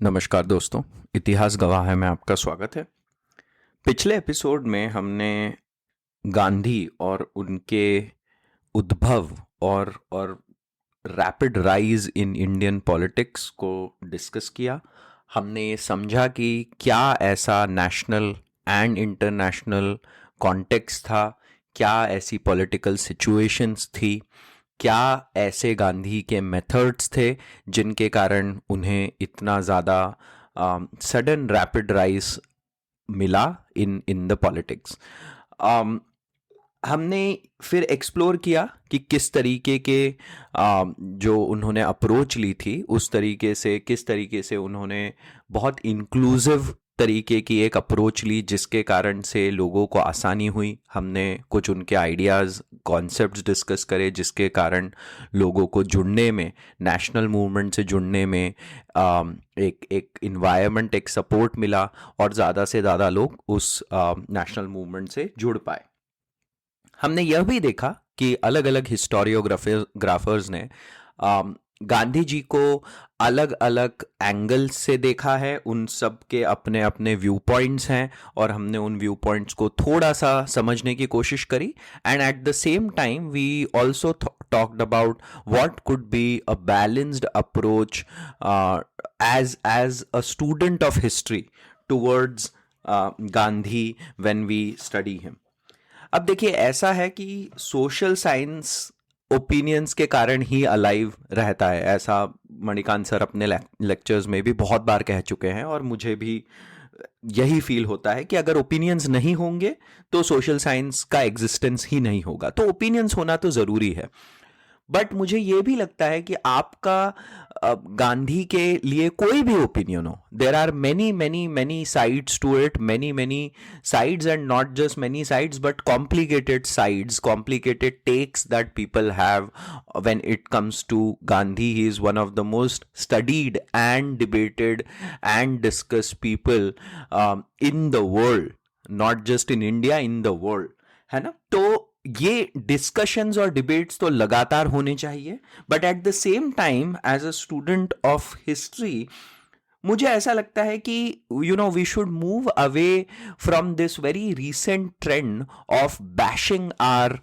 नमस्कार दोस्तों, इतिहास गवाह है में आपका स्वागत है। पिछले एपिसोड में हमने गांधी और उनके उद्भव और rapid rise in Indian politics को डिस्कस किया। हमने ये समझा कि क्या ऐसा नेशनल एंड इंटरनेशनल कॉन्टेक्स्ट था, क्या ऐसी पॉलिटिकल सिचुएशंस थी, क्या ऐसे गांधी के मेथड्स थे जिनके कारण उन्हें इतना ज़्यादा सडन रैपिड राइज मिला इन इन द पॉलिटिक्स। हमने फिर एक्सप्लोर किया कि किस तरीके के जो उन्होंने अप्रोच ली थी उस तरीके से किस तरीके से उन्होंने बहुत इंक्लूसिव तरीके की एक अप्रोच ली जिसके कारण से लोगों को आसानी हुई। हमने कुछ उनके आइडियाज़ कॉन्सेप्ट्स डिस्कस करे जिसके कारण लोगों को जुड़ने में, नेशनल मूवमेंट से जुड़ने में एक इन्वायरमेंट, एक सपोर्ट मिला और ज़्यादा से ज़्यादा लोग उस नेशनल मूवमेंट से जुड़ पाए। हमने यह भी देखा कि अलग अलग हिस्टोरियोग्राफर्स ने गांधी जी को अलग अलग एंगल्स से देखा है, उन सब के अपने अपने व्यू पॉइंट्स हैं और हमने उन व्यू पॉइंट्स को थोड़ा सा समझने की कोशिश करी। And at the same time we also talked about what could be a balanced approach as a student of history towards Gandhi when we study him. अब देखिए, ऐसा है कि सोशल साइंस ओपिनियंस के कारण ही अलाइव रहता है, ऐसा मणिकांत सर अपने लेक्चर्स में भी बहुत बार कह चुके हैं और मुझे भी यही फील होता है कि अगर ओपिनियंस नहीं होंगे तो सोशल साइंस का एग्जिस्टेंस ही नहीं होगा। तो ओपिनियंस होना तो ज़रूरी है, बट मुझे ये भी लगता है कि आपका गांधी के लिए कोई भी ओपिनियन हो, there are many many many sides to it, many many sides and not just many sides but complicated sides, complicated takes that people have when it comes to Gandhi. He is one of the most studied and debated and discussed people in the world, not just in India, in the world, है ना। तो ये discussions और debates तो लगातार होने चाहिए, but at the same time as a student of history मुझे ऐसा लगता है कि we should move away from this very recent trend of bashing our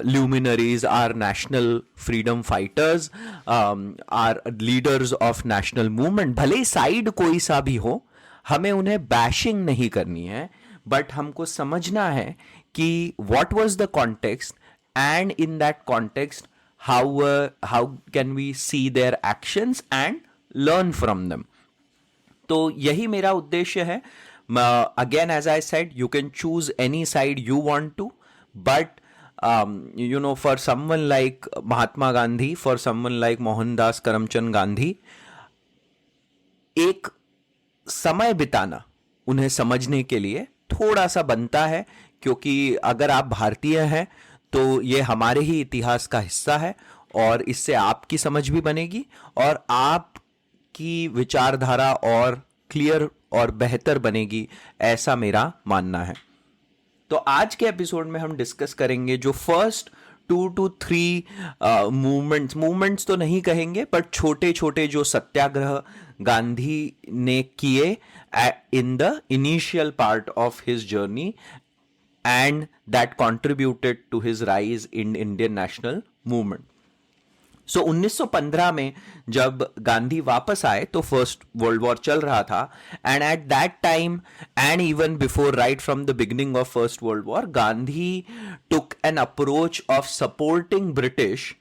luminaries, our national freedom fighters, our leaders of national movement। भले side कोई सा भी हो, हमें उन्हें बैशिंग नहीं करनी है, बट हमको समझना है कि what was the context and in that context how can we see their actions and learn from them। तो यही मेरा उद्देश्य है। Again, as I said, you can choose any side you want to, but for someone like Mahatma Gandhi, for someone like Mohandas Karamchand Gandhi, एक समय बिताना उन्हें समझने के लिए थोड़ा सा बनता है, क्योंकि अगर आप भारतीय हैं तो ये हमारे ही इतिहास का हिस्सा है और इससे आपकी समझ भी बनेगी और आपकी विचारधारा और क्लियर और बेहतर बनेगी, ऐसा मेरा मानना है। तो आज के एपिसोड में हम डिस्कस करेंगे जो फर्स्ट 2 to 3 मूवमेंट्स तो नहीं कहेंगे, बट छोटे छोटे जो सत्याग्रह गांधी ने किए in the initial part of his journey and that contributed to his rise in Indian national movement. So 1915 में जब गांधी वापस आए तो फर्स्ट वर्ल्ड वॉर चल रहा था, and at that time and even before, right from the beginning of first world war, Gandhi took an approach of supporting British,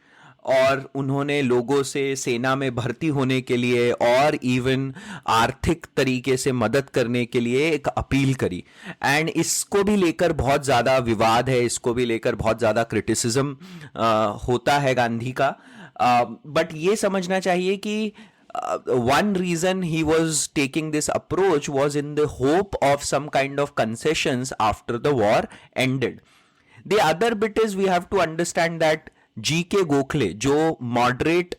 और उन्होंने लोगों से सेना में भर्ती होने के लिए और इवन आर्थिक तरीके से मदद करने के लिए एक अपील करी। एंड इसको भी लेकर बहुत ज़्यादा विवाद है, इसको भी लेकर बहुत ज़्यादा क्रिटिसिज्म होता है गांधी का, बट ये समझना चाहिए कि one reason he was taking this approach was in the hope of some kind of concessions after the war ended। The other bit is we have to understand that G.K. Gokhale जो moderate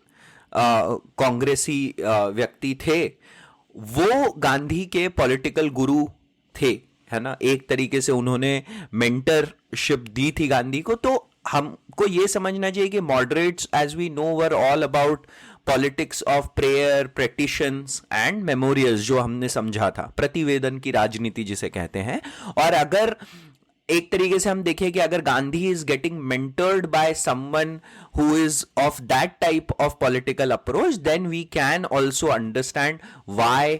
कांग्रेसी व्यक्ति थे, वो गांधी के political गुरु थे, है ना। एक तरीके से उन्होंने मेंटरशिप दी थी गांधी को। तो हमको ये समझना चाहिए कि moderates, as we know, were all about politics of prayer, petitions and memorials जो हमने समझा था, प्रतिवेदन की राजनीति जिसे कहते हैं। और अगर एक तरीके से हम देखें कि अगर Gandhi is getting mentored by someone who is of that type of political approach, then we can also understand why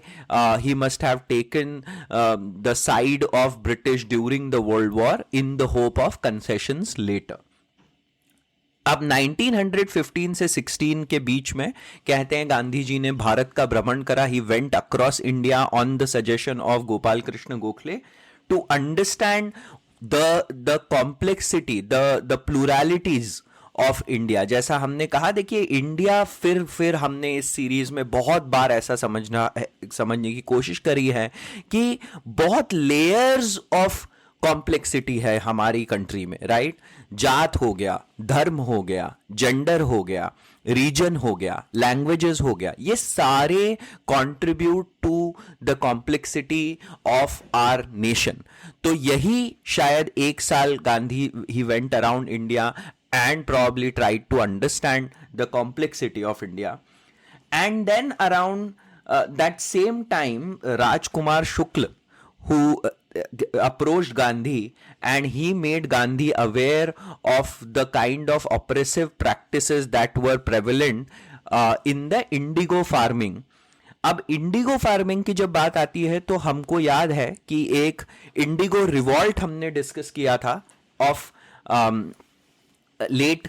he must have taken the side of British during the world war in the hope of concessions later. अब 1915 से 16 के बीच में कहते हैं गांधी जी ने भारत का भ्रमण करा। He went across India on the suggestion of Gopal Krishna Gokhale to understand the complexity, the pluralities of India. जैसा हमने कहा, देखिए इंडिया फिर हमने इस सीरीज में बहुत बार ऐसा समझने की कोशिश करी है कि बहुत लेयर्स ऑफ कॉम्प्लेक्सिटी है हमारी कंट्री में, राइट? जात हो गया, धर्म हो गया, जेंडर हो गया, रीजन हो गया, लैंग्वेजेस हो गया, ये सारे contribute to the complexity of our nation. तो यही शायद एक साल Gandhi he went around India and probably tried to understand the complexity of India. And then around that same time, Rajkumar Shukla, who approached Gandhi, and he made Gandhi aware of the kind of oppressive practices that were prevalent in the indigo farming. अब Indigo farming की जब बात आती है तो हमको याद है कि एक इंडिगो रिवॉल्ट हमने डिस्कस किया था ऑफ लेट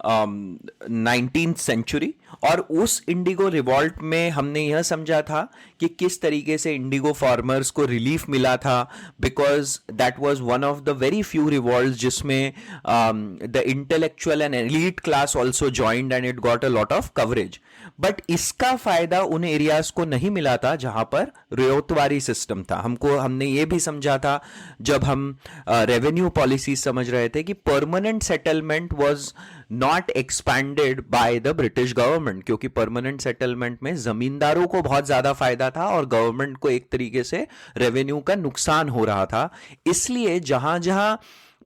19th सेंचुरी, और उस इंडिगो रिवॉल्ट में हमने यह समझा था कि किस तरीके से इंडिगो फार्मर्स को रिलीफ मिला था, because that was one of the very few revolts जिसमें the intellectual and elite class also joined and it got a lot of coverage. But इसका फायदा उन एरियाज को नहीं मिला था जहां पर रियोतवारी सिस्टम था। हमने ये भी समझा था जब हम रेवेन्यू पॉलिसी समझ रहे थे कि permanent settlement was not expanded by the British government, क्योंकि परमानेंट सेटलमेंट में जमींदारों को बहुत ज्यादा फायदा था और गवर्नमेंट को एक तरीके से रेवेन्यू का नुकसान हो रहा था। इसलिए जहां जहां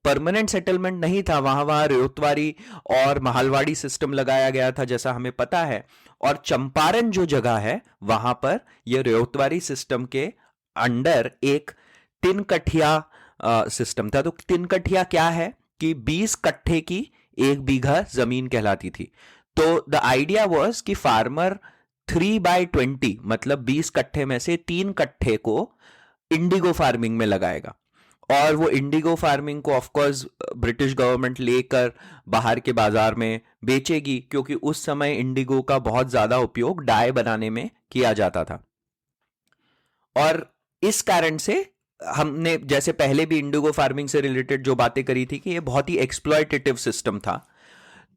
परमानेंट सेटलमेंट नहीं था वहां वहां रियोतवारी और महलवाड़ी सिस्टम लगाया गया था, जैसा हमें पता है। और चंपारण जो जगह है वहां पर यह रियोतवारी सिस्टम के अंडर एक तीन कठिया सिस्टम था। तो तीन कठिया क्या है कि 20 कट्ठे की 1 बीघा जमीन कहलाती थी। तो द आइडिया वाज कि फार्मर 3/20 मतलब 20 कट्ठे में से 3 कट्ठे को इंडिगो फार्मिंग में लगाएगा, और वो इंडिगो फार्मिंग को ऑफ कोर्स ब्रिटिश गवर्नमेंट लेकर बाहर के बाजार में बेचेगी, क्योंकि उस समय इंडिगो का बहुत ज्यादा उपयोग डाई बनाने में किया जाता था। और इस कारण से हमने जैसे पहले भी इंडिगो फार्मिंग से रिलेटेड जो बातें करी थी कि ये बहुत ही एक्सप्लॉयटेटिव सिस्टम था।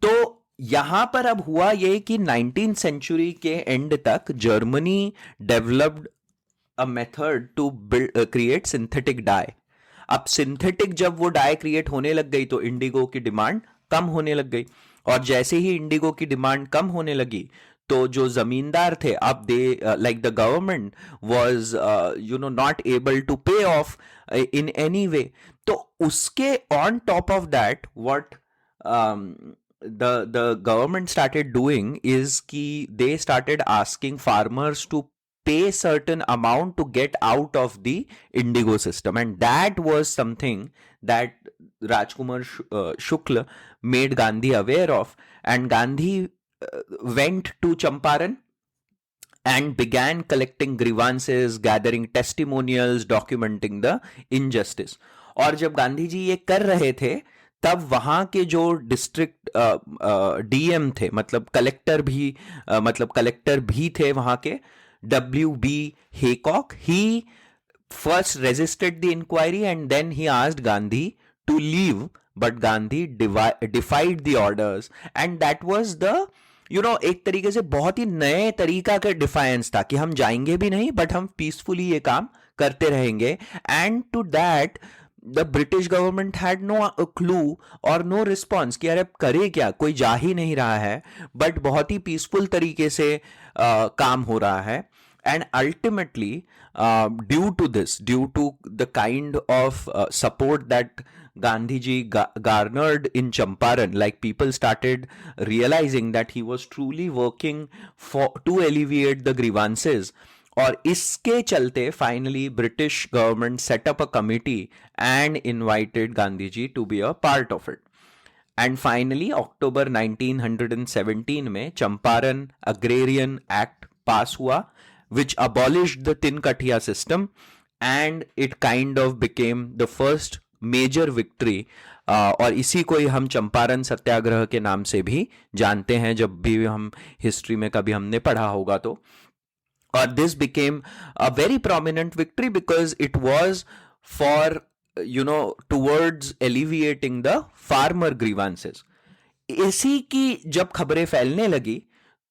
तो यहां पर अब हुआ ये कि 19th सेंचुरी के एंड तक Germany developed a method to create synthetic dye. अब सिंथेटिक जब वो डाई क्रिएट होने लग गई तो इंडिगो की डिमांड कम होने लग गई, और जैसे ही इंडिगो की डिमांड कम होने लगी तो जो जमींदार थे, अब they like the government was not able to pay off in any way. तो उसके on top of that what the government started doing is कि they started asking farmers to pay certain amount to get out of the indigo system, and that was something that Rajkumar Shukla made Gandhi aware of, and Gandhi went to Champaran and began collecting grievances, gathering testimonials, documenting the injustice. और जब गांधी जी ये कर रहे थे तब वहां के जो डिस्ट्रिक्ट डीएम थे, मतलब कलेक्टर भी थे वहां के, W.B. Haycock, he first resisted the inquiry and then he asked Gandhi to leave, but Gandhi defied the orders, and that was the एक तरीके से बहुत ही नए तरीका का डिफायंस था कि हम जाएंगे भी नहीं बट हम पीसफुली ये काम करते रहेंगे। And to that the British government had no clue और नो रिस्पॉन्स कि अरे करे क्या, कोई जा ही नहीं रहा है, बट बहुत ही पीसफुल तरीके से काम हो रहा है। And ultimately, due to the kind of support that Gandhiji garnered in Champaran, like people started realizing that he was truly working for to alleviate the grievances. और इसके चलते finally British government set up a committee and invited Gandhi ji to be a part of it. And finally October 1917 में Champaran agrarian act पास हुआ which abolished the tin kathia system, and it kind of became the first major victory. और इसी को ही हम चंपारण सत्याग्रह के नाम से भी जानते हैं, जब भी हम हिस्ट्री में कभी हमने पढ़ा होगा तो. और this became a very prominent victory because it was for, you know, towards alleviating the farmer grievances. इसी की जब खबरें फैलने लगी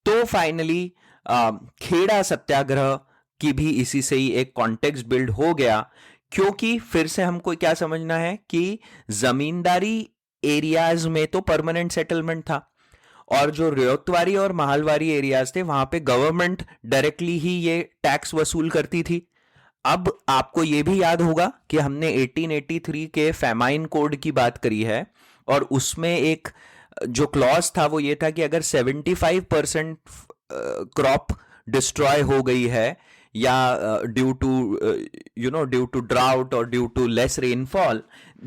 तो फाइनली खेड़ा सत्याग्रह की भी इसी से ही एक कॉन्टेक्स्ट बिल्ड हो गया, क्योंकि फिर से हमको क्या समझना है कि जमींदारी एरियाज में तो परमानेंट सेटलमेंट था, और जो रेतवारी और महलवारी एरियाज थे वहां पे गवर्नमेंट डायरेक्टली ही ये टैक्स वसूल करती थी. अब आपको ये भी याद होगा कि हमने 1883 के फैमाइन कोड की बात करी है, और उसमें एक जो क्लॉज था वो ये था कि अगर 75% क्रॉप डिस्ट्रॉय हो गई है या ड्यू टू ड्राउट और due to less rainfall,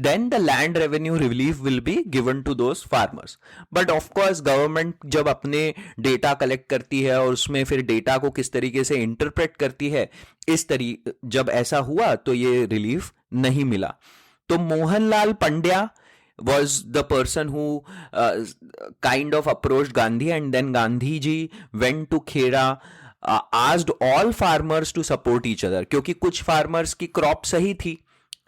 then the land revenue relief will be given to those farmers. But of course government जब अपने डेटा कलेक्ट करती है और उसमें फिर डेटा को किस तरीके से इंटरप्रेट करती है, इस तरीके जब ऐसा हुआ तो ये रिलीफ नहीं मिला. तो Mohanlal Pandya was the person who kind of approached Gandhi, and then Gandhi ji went to Kheda, asked all farmers to support each other, क्योंकि कुछ farmers की क्रॉप सही थी,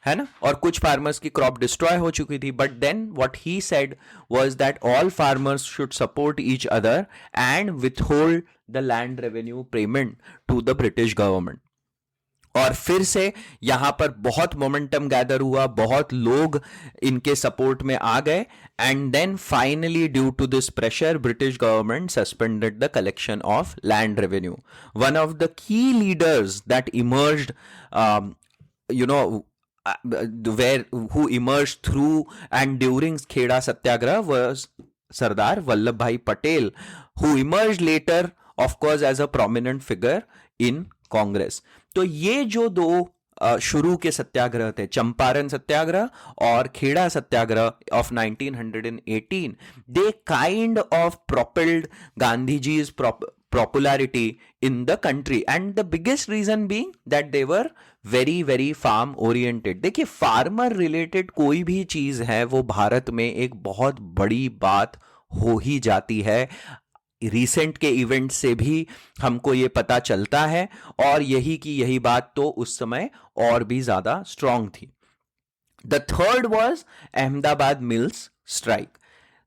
है ना, और कुछ फार्मर्स की क्रॉप डिस्ट्रॉय हो चुकी थी. But then what he said was that all farmers should support each other and withhold the land revenue payment to the British government. और फिर से यहां पर बहुत मोमेंटम गैदर हुआ, बहुत लोग इनके सपोर्ट में आ गए, and then finally due to this pressure British government suspended the collection of land revenue. One of the key leaders that emerged, who emerged through and during Kheda Satyagraha was Sardar Vallabhbhai Patel, who emerged later of course as a prominent figure in Congress. तो ये जो दो शुरू के सत्याग्रह थे, चंपारण सत्याग्रह और खेड़ा सत्याग्रह of 1918, they kind of propelled Gandhiji's popularity in the country, and the biggest reason being that they were very very farm oriented. देखिए, farmer related कोई भी चीज है वो भारत में एक बहुत बड़ी बात हो ही जाती है. रिसेंट के इवेंट से भी हमको ये पता चलता है, और यही बात तो उस समय और भी ज्यादा स्ट्रांग थी. The third was Ahmedabad mills strike.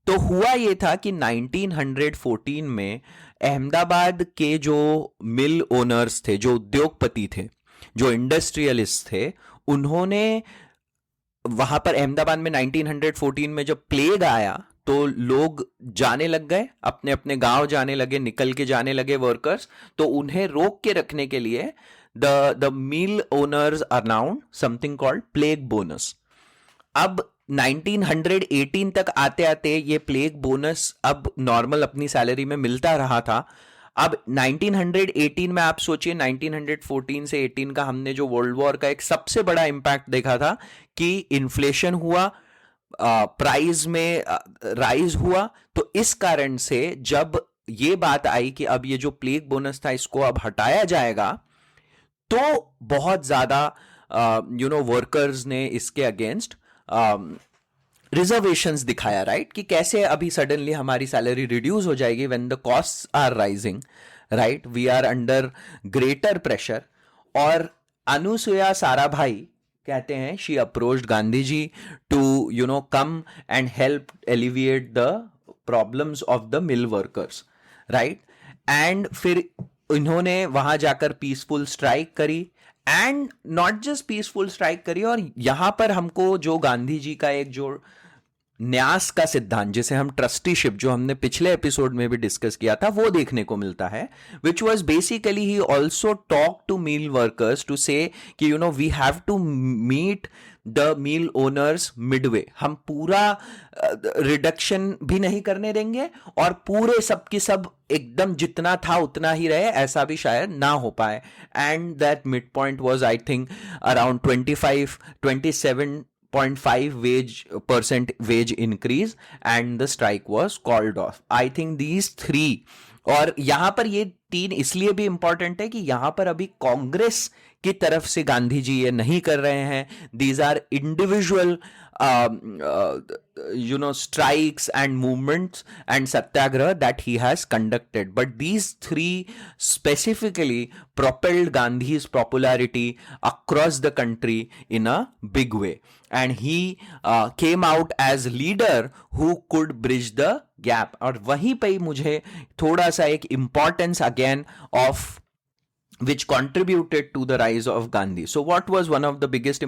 तो हुआ ये था कि 1914 में अहमदाबाद के जो मिल ओनर्स थे, जो उद्योगपति थे, जो इंडस्ट्रियलिस्ट थे, उन्होंने वहां पर अहमदाबाद में 1914 में जब प्लेग आया तो लोग जाने लग गए, अपने अपने गांव जाने लगे, निकल के जाने लगे वर्कर्स. तो उन्हें रोक के रखने के लिए the mill owners announced something called plague bonus. अब 1918 तक आते आते ये प्लेग बोनस अब नॉर्मल अपनी सैलरी में मिलता रहा था. अब 1918 में आप सोचिए, 1914 से 18 का हमने जो वर्ल्ड वॉर का एक सबसे बड़ा इंपैक्ट देखा था कि इन्फ्लेशन हुआ, प्राइस में राइज हुआ. तो इस कारण से जब ये बात आई कि अब ये जो प्लेग बोनस था इसको अब हटाया जाएगा, तो बहुत ज्यादा वर्कर्स ने इसके अगेंस्ट रिजर्वेशंस दिखाया, राइट, कि कैसे अभी सडनली हमारी सैलरी रिड्यूस हो जाएगी when the costs are rising, right, we are under greater pressure. और अनुसुया साराभाई कहते हैं, she approached Gandhi ji to come and help alleviate the problems of the mill workers, right. And फिर इन्होंने वहां जाकर पीसफुल स्ट्राइक करी, and not just peaceful strike करी. और यहां पर हमको जो गांधी जी का एक जो न्यास का सिद्धांत, जिसे हम ट्रस्टीशिप, जो हमने पिछले एपिसोड में भी डिस्कस किया था, वो देखने को मिलता है. Which was basically he also talk to mill workers to say कि we have to meet the mill owners midway, हम पूरा रिडक्शन भी नहीं करने देंगे और पूरे सब की सब एकदम जितना था उतना ही रहे, ऐसा भी शायद ना हो पाए. And that mid point was I think around 27.5 percent wage increase, and the strike was called off. I think these three, और यहां पर ये तीन इसलिए भी इंपॉर्टेंट है कि यहां पर अभी कांग्रेस की तरफ से गांधी जी ये नहीं कर रहे हैं. These are individual strikes and movements and satyagraha that he has conducted, but these three specifically propelled Gandhi's popularity across the country in a big way, and he came out as leader who could bridge the gap. और वहीं पे मुझे थोड़ा सा एक importance again of which contributed to the rise of Gandhi. So what was one of the biggest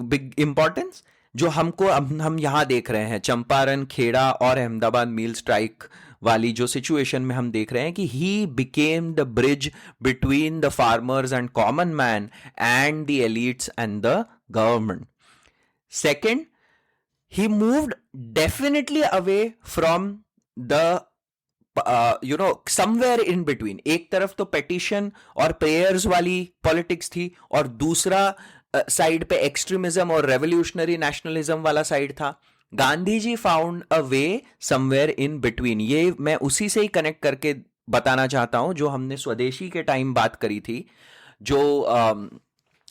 big importance जो हमको हम यहां देख रहे हैं, चंपारण, खेड़ा और अहमदाबाद मील स्ट्राइक वाली जो सिचुएशन में हम देख रहे हैं कि he became the bridge between the farmers and common man and the elites and the government. Second, he moved definitely away from the somewhere in between. एक तरफ तो पेटिशन और प्रेयर्स वाली पॉलिटिक्स थी और दूसरा साइड पे एक्सट्रीमिज्म और रेवोल्यूशनरी नेशनलिज्म वाला साइड था. Gandhi ji found a way somewhere in between. ये मैं उसी से ही कनेक्ट करके बताना चाहता हूं जो हमने स्वदेशी के टाइम बात करी थी, जो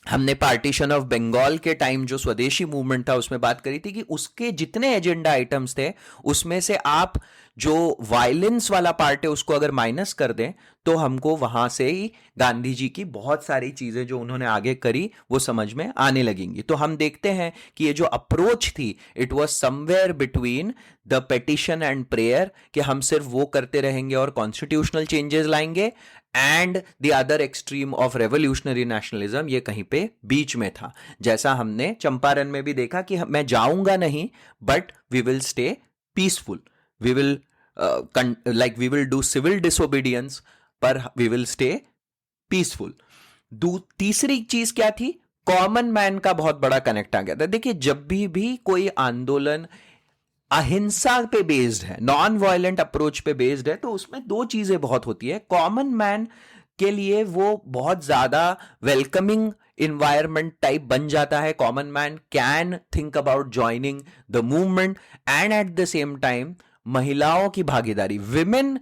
हमने पार्टीशन ऑफ बंगाल के टाइम जो स्वदेशी मूवमेंट था उसमें बात करी थी कि उसके जितने एजेंडा आइटम्स थे उसमें से आप जो वायलेंस वाला पार्ट है उसको अगर माइनस कर दें तो हमको वहां से ही गांधी जी की बहुत सारी चीजें जो उन्होंने आगे करी वो समझ में आने लगेंगी. तो हम देखते हैं कि ये जो अप्रोच थी it was somewhere between the petition and prayer कि हम सिर्फ वो करते रहेंगे और कॉन्स्टिट्यूशनल चेंजेस लाएंगे, and the other extreme of revolutionary nationalism ये कहीं पे बीच में था. जैसा हमने चंपारण में भी देखा कि मैं जाऊंगा नहीं but we will stay peaceful, we will we will do civil disobedience पर we will stay peaceful. तीसरी चीज क्या थी, कॉमन मैन का बहुत बड़ा कनेक्ट आ गया था. देखिए जब भी कोई आंदोलन अहिंसा पे बेस्ड है, नॉन वायलेंट अप्रोच पे बेस्ड है, तो उसमें दो चीजें बहुत होती है. कॉमन मैन के लिए वो बहुत ज्यादा वेलकमिंग इन्वायरमेंट टाइप बन जाता है. Common man can think about joining the movement, and at the same time महिलाओं की भागीदारी, women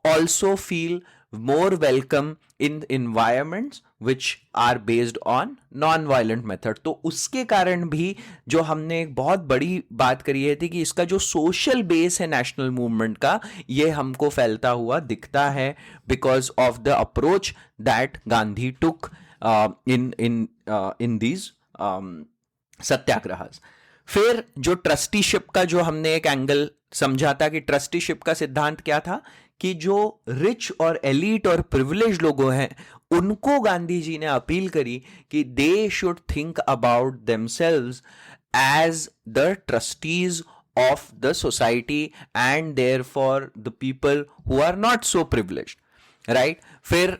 also feel more welcome in environments which are based on non-violent method. तो उसके कारण भी जो हमने एक बहुत बड़ी बात करी है थी कि इसका जो सोशल बेस है नेशनल मूवमेंट का ये हमको फैलता हुआ दिखता है because of the approach that Gandhi took in these सत्याग्रहs. फिर जो ट्रस्टीशिप का जो हमने एक एंगल समझा था कि ट्रस्टीशिप का सिद्धांत क्या था कि जो रिच और एलीट और प्रिविलेज लोग हैं उनको गांधी जी ने अपील करी कि they should think about themselves as the trustees of the society and therefore the people who are not so privileged, right. फिर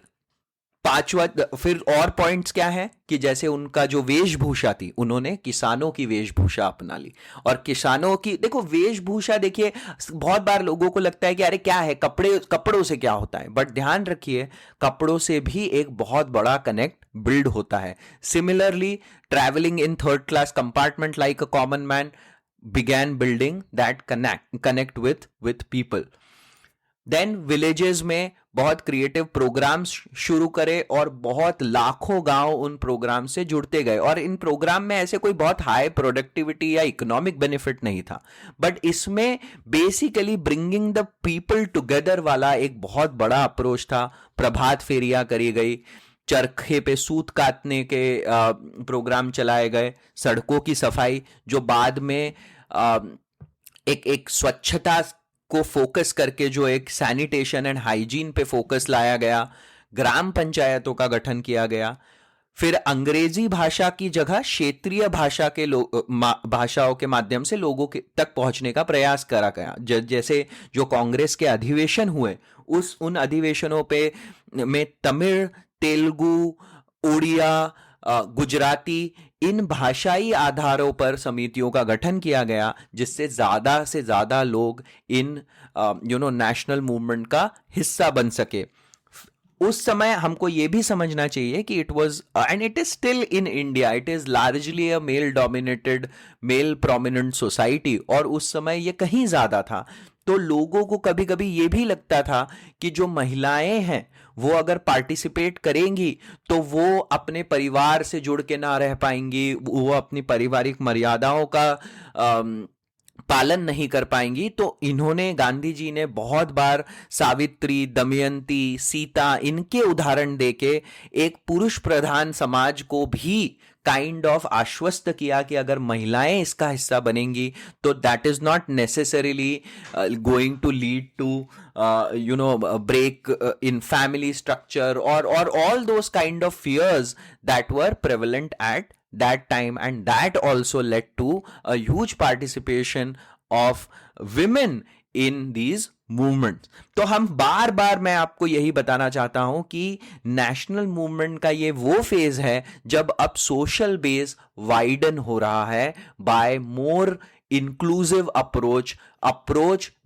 और पॉइंट्स क्या है कि जैसे उनका जो वेशभूषा थी, उन्होंने किसानों की वेशभूषा अपना ली. और किसानों की देखो वेशभूषा, देखिए बहुत बार लोगों को लगता है कि अरे क्या है कपड़ों से क्या होता है, बट ध्यान रखिए कपड़ों से भी एक बहुत बड़ा कनेक्ट बिल्ड होता है. Similarly travelling in third class compartment like a common man began building that connect with people. Then villages में बहुत क्रिएटिव प्रोग्राम्स शुरू करे और बहुत लाखों गांव उन प्रोग्राम से जुड़ते गए. और इन प्रोग्राम में ऐसे कोई बहुत हाई प्रोडक्टिविटी या इकोनॉमिक बेनिफिट नहीं था, बट इसमें basically bringing the people together वाला एक बहुत बड़ा अप्रोच था. प्रभात फेरियां करी गई, चरखे पे सूत काटने के प्रोग्राम चलाए गए, सड़कों की सफाई जो बाद में एक स्वच्छता को फोकस करके जो एक सैनिटेशन एंड हाइजीन पे फोकस लाया गया, ग्राम पंचायतों का गठन किया गया. फिर अंग्रेजी भाषा की जगह क्षेत्रीय भाषा के भाषाओं के माध्यम से लोगों के तक पहुंचने का प्रयास करा गया. जैसे जो कांग्रेस के अधिवेशन हुए उन अधिवेशनों पे में तमिल, तेलुगु, उड़िया, गुजराती, इन भाषाई आधारों पर समितियों का गठन किया गया, जिससे ज़्यादा से ज़्यादा लोग इन नेशनल मूवमेंट का हिस्सा बन सके। उस समय हमको ये भी समझना चाहिए कि it was and it is still in India, it is largely a male dominated, male prominent society, और उस समय ये कहीं ज्यादा था। तो लोगों को कभी कभी ये भी लगता था कि जो महिलाएं हैं वो अगर पार्टिसिपेट करेंगी तो वो अपने परिवार से जुड़ के ना रह पाएंगी, वो अपनी पारिवारिक मर्यादाओं का पालन नहीं कर पाएंगी। तो इन्होंने, गांधी जी ने बहुत बार सावित्री, दमयंती, सीता, इनके उदाहरण देके एक पुरुष प्रधान समाज को भी काइंड ऑफ आश्वस्त किया कि अगर महिलाएं इसका हिस्सा बनेंगी तो that is not necessarily going to lead to break in family structure or all those kind of fears that were prevalent at that time, and that also led to a huge participation of women in these movement. तो हम बार बार, मैं आपको यही बताना चाहता हूं कि national movement का ये वो फेज है जब अब सोशल बेस वाइडन हो रहा है by more inclusive approach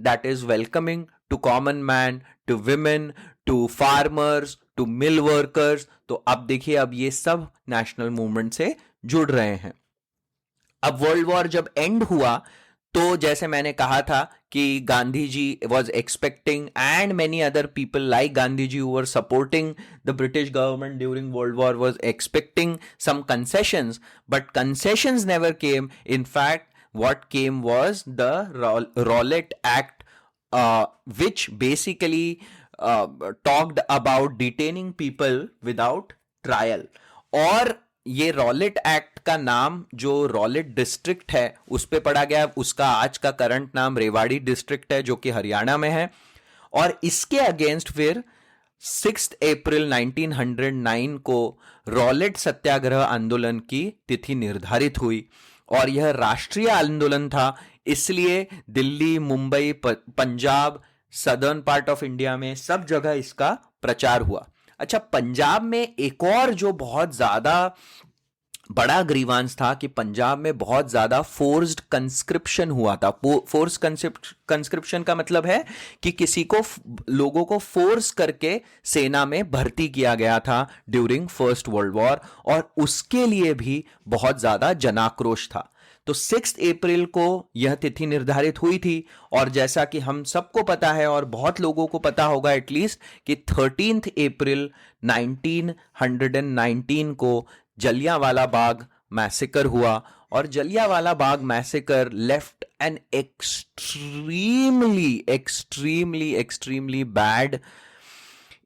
that is welcoming to common man, to women, to farmers, to mill workers। तो अब देखिए, अब ये सब नेशनल मूवमेंट से जुड़ रहे हैं। अब वर्ल्ड वॉर जब एंड हुआ तो जैसे मैंने कहा था कि Gandhi ji was expecting, and many other people like Gandhi ji who were supporting the British government during world war was expecting some concessions, but concessions never came. In fact what came was the Rowlatt Act, which basically talked about detaining people without trial। और ये Rowlatt act का नाम जो Rowlatt district है उस पे पड़ा गया, उसका आज का करंट नाम रेवाड़ी डिस्ट्रिक्ट है जो कि हरियाणा में है। और इसके अगेंस्ट फिर 6 अप्रैल 1909 को रॉलेट सत्याग्रह आंदोलन की तिथि निर्धारित हुई, और यह राष्ट्रीय आंदोलन था। इसलिए Delhi, Mumbai, Punjab, southern part of India में सब जगह इसका प्रचार हुआ। अच्छा, पंजाब में एक और जो बहुत ज्यादा बड़ा ग्रीवांस था कि पंजाब में बहुत ज्यादा फोर्स्ड कंस्क्रिप्शन हुआ था। फोर्स कंस्क्रिप्शन का मतलब है कि किसी को, लोगों को फोर्स करके सेना में भर्ती किया गया था ड्यूरिंग फर्स्ट वर्ल्ड वॉर, और उसके लिए भी बहुत ज्यादा जनाक्रोश था। तो 6 अप्रैल को यह तिथि निर्धारित हुई थी, और जैसा कि हम सबको पता है और बहुत लोगों को पता होगा एटलीस्ट, कि 13 अप्रैल 1919 को जलियांवाला बाग मैसेकर हुआ। और Jallianwala Bagh massacre left an extremely bad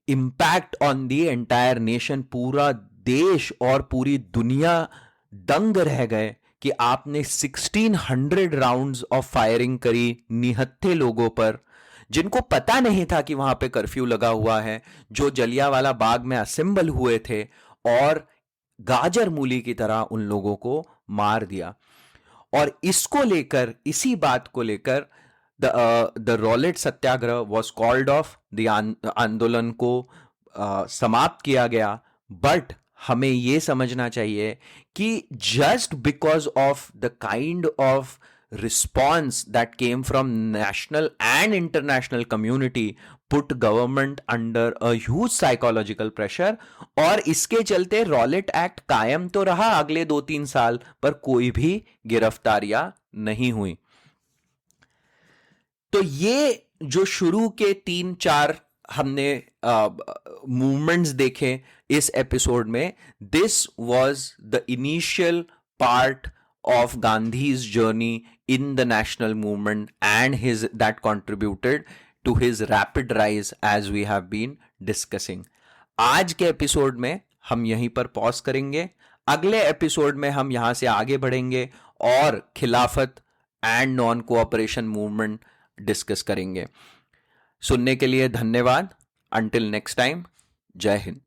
impact on the entire nation. पूरा देश और पूरी दुनिया दंग रह गए कि आपने 1600 राउंड्स ऑफ फायरिंग करी निहत्थे लोगों पर, जिनको पता नहीं था कि वहां पे कर्फ्यू लगा हुआ है, जो जलियांवाला बाग में असेंबल हुए थे, और गाजर मूली की तरह उन लोगों को मार दिया। और इसको लेकर, इसी बात को लेकर the Rowlatt Satyagraha was called off, the आंदोलन को समाप्त किया गया। बट हमें यह समझना चाहिए कि just because of the kind of response that came from national and international community put government under a huge psychological pressure, और इसके चलते रॉलेट एक्ट कायम तो रहा अगले 2-3 साल, पर कोई भी गिरफ्तारियां नहीं हुई। तो ये जो शुरू के 3-4 हमने मूवमेंट्स देखे इस एपिसोड में, this was the initial part of Gandhi's journey in the national movement and that contributed to his rapid rise as we have been discussing। आज के एपिसोड में हम यहीं पर पॉज करेंगे। अगले एपिसोड में हम यहां से आगे बढ़ेंगे और खिलाफत and non cooperation movement discuss करेंगे। सुनने के लिए धन्यवाद। अंटिल नेक्स्ट टाइम, जय हिंद।